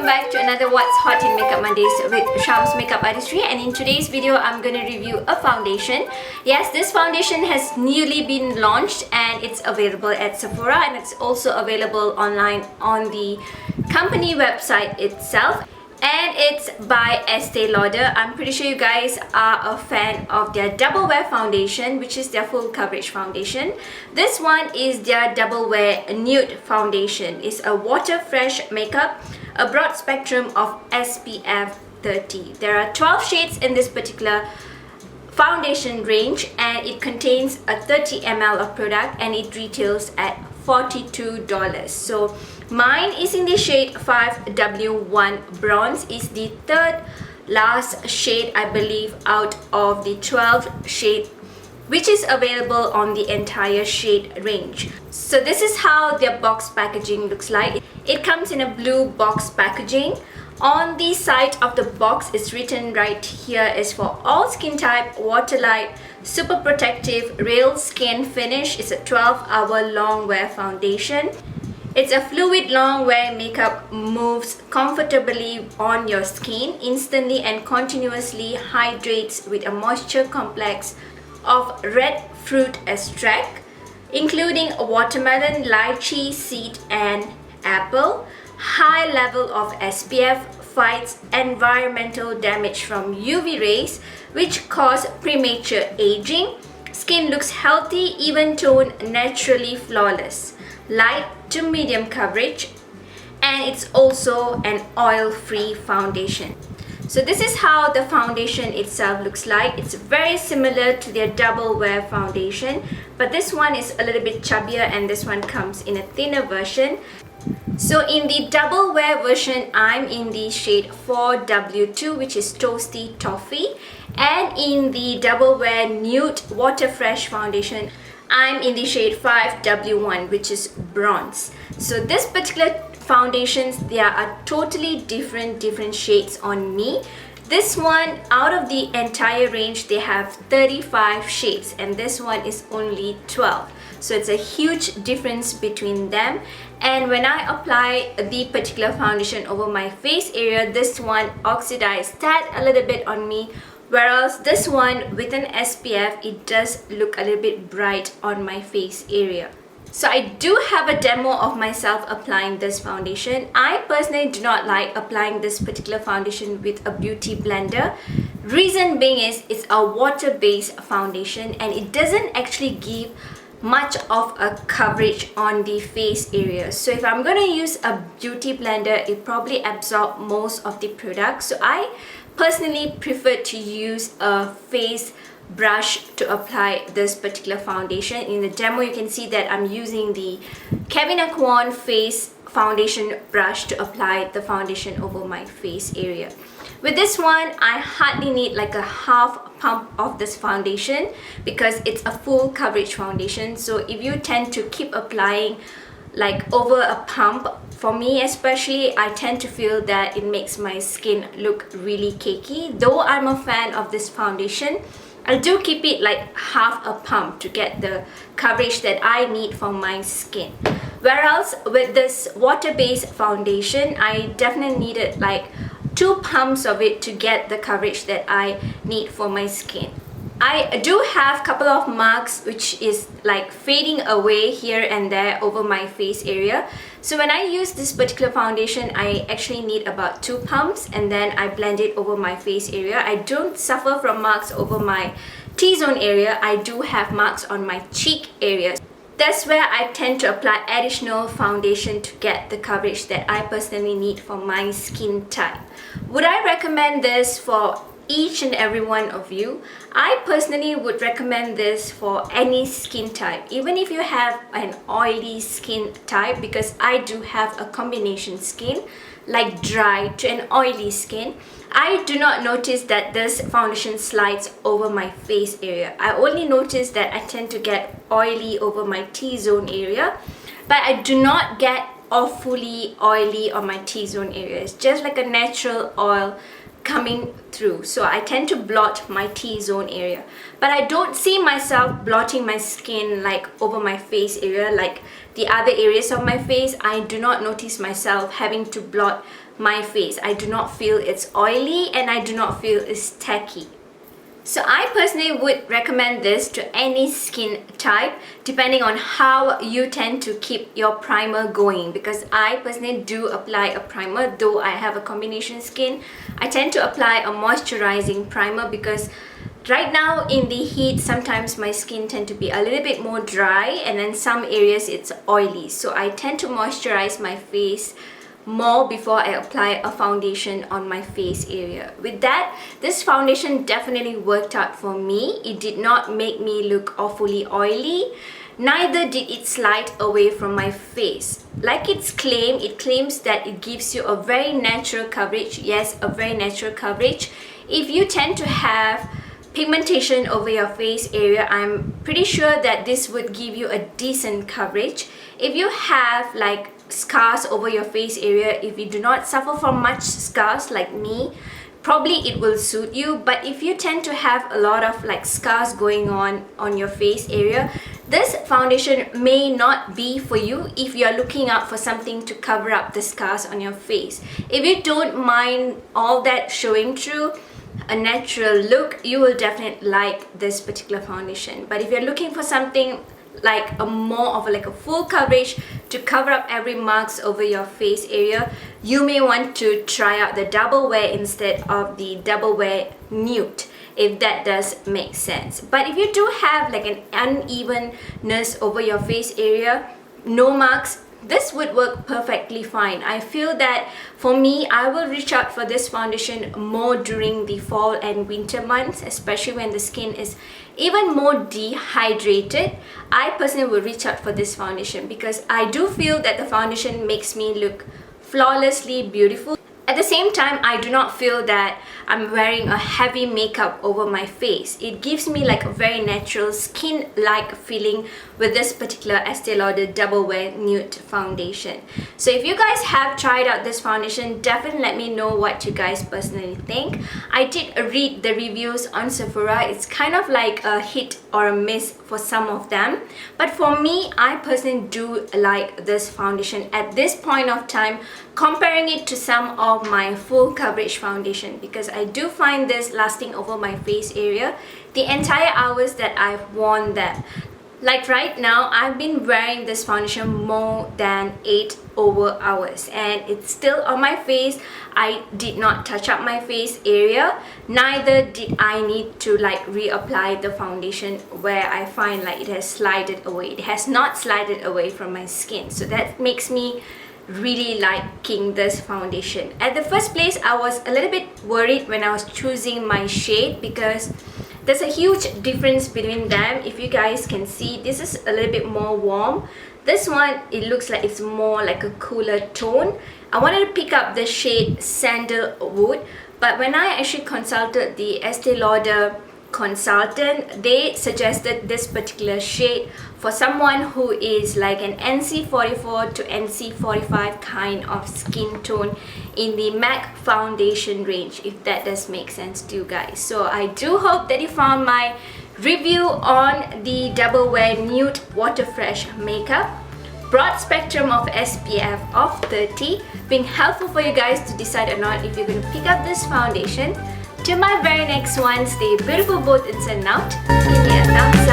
back to another What's Hot in Makeup Mondays with Sham's Makeup Artistry, and in today's video I'm going to review a foundation. Yes, this foundation has newly been launched and it's available at Sephora, and it's also available online on the company website itself. And it's by Estee Lauder. I'm pretty sure you guys are a fan of their Double Wear foundation, which is their full coverage foundation. This one is their Double Wear Nude foundation. It's a water fresh makeup, a broad spectrum of SPF 30. There are 12 shades in this particular foundation range, and it contains a 30 ml of product, and it retails at $42. So mine is in the shade 5W1 Bronze. Is the third last shade, I believe, out of the 12 shade which is available on the entire shade range. So this is how their box packaging looks like. It comes in a blue box packaging. On the side of the box, it's written right here is for all skin type, water light, super protective, real skin finish. It's a 12-hour long wear foundation. It's a fluid long wear makeup, moves comfortably on your skin, instantly and continuously hydrates with a moisture complex of red fruit extract, including watermelon, lychee seed and apple. High level of SPF, fights environmental damage from UV rays which cause premature aging. Skin looks healthy, even tone, naturally flawless. Light to medium coverage, and it's also an oil-free foundation. So this is how the foundation itself looks like. It's very similar to their Double Wear foundation, but this one is a little bit chubbier and this one comes in a thinner version. So in the Double Wear version, I'm in the shade 4W2, which is Toasty Toffee, and in the Double Wear Nude Water Fresh foundation, I'm in the shade 5W1, which is Bronze. So this particular foundations, there are totally different shades on me. This one, out of the entire range, they have 35 shades, and this one is only 12. So it's a huge difference between them. And when I apply the particular foundation over my face area, this one oxidized that a little bit on me, whereas this one with an SPF, it does look a little bit bright on my face area. So I do have a demo of myself applying this foundation. I personally do not like applying this particular foundation with a beauty blender. Reason being is it's a water-based foundation and it doesn't actually give much of a coverage on the face area. So if I'm going to use a beauty blender, it probably absorbs most of the product. So I personally prefer to use a face brush to apply this particular foundation. In the demo, you can see that I'm using the Kevyn Aucoin face foundation brush to apply the foundation over my face area. With this one, I hardly need like a half pump of this foundation because it's a full coverage foundation. So if you tend to keep applying like over a pump, for me especially, I tend to feel that it makes my skin look really cakey. Though I'm a fan of this foundation, I do keep it like half a pump to get the coverage that I need for my skin. Whereas with this water-based foundation, I definitely needed like 2 pumps of it to get the coverage that I need for my skin. I do have a couple of marks which is like fading away here and there over my face area. So when I use this particular foundation, I actually need about 2 pumps and then I blend it over my face area. I don't suffer from marks over my T-zone area. I do have marks on my cheek area. That's where I tend to apply additional foundation to get the coverage that I personally need for my skin type. Would I recommend this for each and every one of you? I personally would recommend this for any skin type, even if you have an oily skin type, because I do have a combination skin, like dry to an oily skin. I do not notice that this foundation slides over my face area. I only notice that I tend to get oily over my T-zone area, but I do not get awfully oily on my T-zone area. It's just like a natural oil coming through. So I tend to blot my T-zone area, but I don't see myself blotting my skin like over my face area like the other areas of my face. I do not notice myself having to blot my face. I do not feel it's oily and I do not feel it's tacky. So I personally would recommend this to any skin type depending on how you tend to keep your primer going, because I personally do apply a primer. Though I have a combination skin, I tend to apply a moisturizing primer because right now in the heat sometimes my skin tend to be a little bit more dry and then some areas it's oily. So I tend to moisturize my face more before I apply a foundation on my face area. With that, this foundation definitely worked out for me. It did not make me look awfully oily, neither did it slide away from my face. Like it claims that it gives you a very natural coverage. Yes, a very natural coverage. If you tend to have pigmentation over your face area, I'm pretty sure that this would give you a decent coverage. If you have like scars over your face area, if you do not suffer from much scars like me, probably it will suit you. But if you tend to have a lot of like scars going on your face area, this foundation may not be for you if you're looking out for something to cover up the scars on your face. If you don't mind all that showing through, a natural look, you will definitely like this particular foundation. But if you're looking for something like a more of a full coverage to cover up every marks over your face area, you may want to try out the Double Wear instead of the Double Wear Nude, if that does make sense. But if you do have like an unevenness over your face area, no marks, this would work perfectly fine. I feel that for me, I will reach out for this foundation more during the fall and winter months, especially when the skin is even more dehydrated. I personally will reach out for this foundation because I do feel that the foundation makes me look flawlessly beautiful. At the same time, I do not feel that I'm wearing a heavy makeup over my face. It gives me like a very natural skin-like feeling with this particular Estee Lauder Double Wear Nude foundation. So if you guys have tried out this foundation, definitely let me know what you guys personally think. I did read the reviews on Sephora. It's kind of like a hit or a miss for some of them. But for me, I personally do like this foundation at this point of time, comparing it to some of my full coverage foundation, because I do find this lasting over my face area the entire hours that I've worn them. Like right now, I've been wearing this foundation more than 8 over hours and it's still on my face. I did not touch up my face area, neither did I need to like reapply the foundation where I find like it has slided away. It has not slided away from my skin, so that makes me really liking this foundation. At the first place, I was a little bit worried when I was choosing my shade because there's a huge difference between them. If you guys can see, this is a little bit more warm. This one, it looks like it's more like a cooler tone. I wanted to pick up the shade Sandalwood, but when I actually consulted the Estee Lauder consultant, they suggested this particular shade for someone who is like an NC44 to NC45 kind of skin tone in the MAC foundation range, if that does make sense to you guys. So I do hope that you found my review on the Double Wear Nude Water Fresh makeup, broad spectrum of SPF of 30, being helpful for you guys to decide or not if you're going to pick up this foundation. Till my very next one, stay beautiful both inside and out. Give me a thumbs